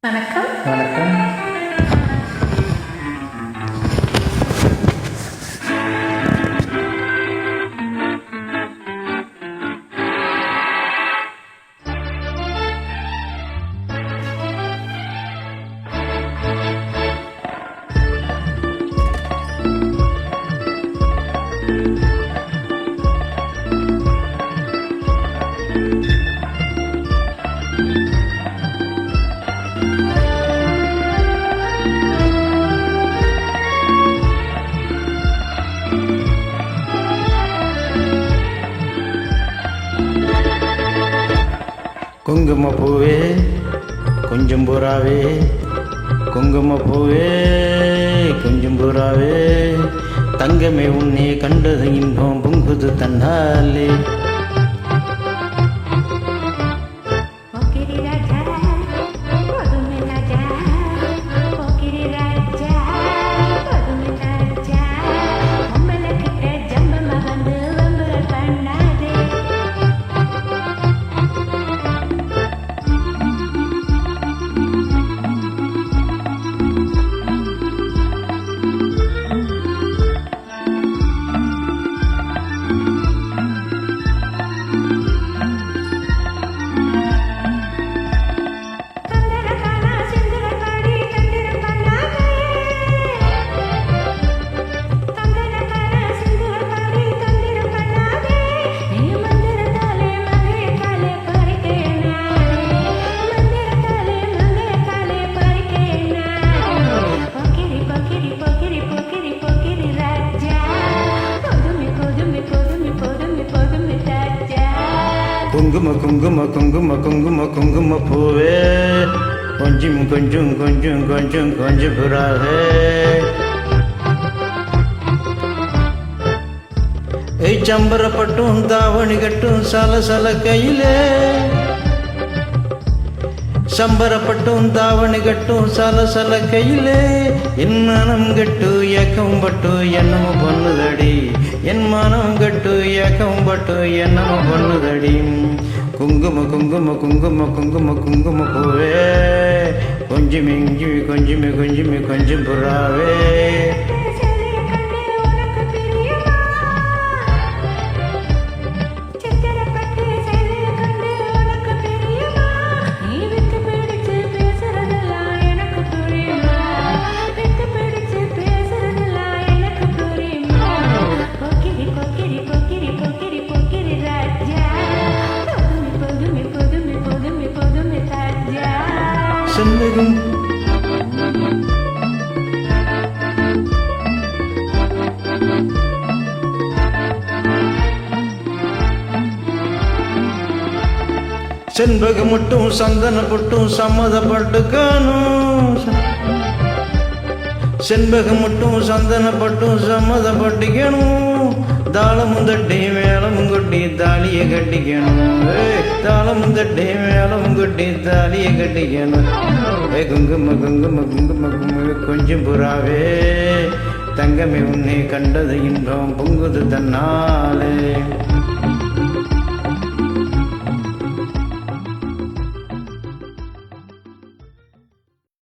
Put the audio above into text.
வணக்கம். வணக்கம். குங்கும பூவே கொஞ்சம் புறாவே, குங்கும பூவே கொஞ்சம் புறாவே, தங்கமே உன்னை கண்டது இன்பம் பொங்குது தன்னாலே. குங்கும குங்கும குங்கும குங்கும குங்கும பூவே கொஞ்சம் கொஞ்சம் கொஞ்சம் கொஞ்சம் கொஞ்சம் புறாவே, சம்பரப்பட்டும் தாவணி கட்டும் சல சல கையிலே, சம்பரப்பட்டும் தாவணி கட்டும் சல சல கையிலே, என் மனம் கட்டு ஏக்கம் பட்டு என்னமோ பண்ணுதடி, என் மனம் கட்டு ஏக்கம் பட்டு என்னமோ பண்ணுதடி. குங்கும குங்கும குங்கும குங்கும குங்கும பூவே கொஞ்சமே கொஞ்சமே கொஞ்சமே கொஞ்சம் புறாவே. செண்பகம் செண்பகம் மட்டும் சந்தன பட்டும் சம்மதப்பட்டுக்கணும், செண்பகம் மட்டும் சந்தன பட்டும் சம்மதப்பட்டுக்கணும், தாளமும் தட்டி மேளமும் கொட்டி தாலியை கட்டிக்கணும், தாளமும் தட்டி மேளமும் கொட்டி தாலியை கட்டிக்கணும். குங்கும குங்கும குங்கும குங்கும கொஞ்சம் புறாவே, தங்கமே உன்னை கண்டது இன்பம் பொங்குது தன்னாலே.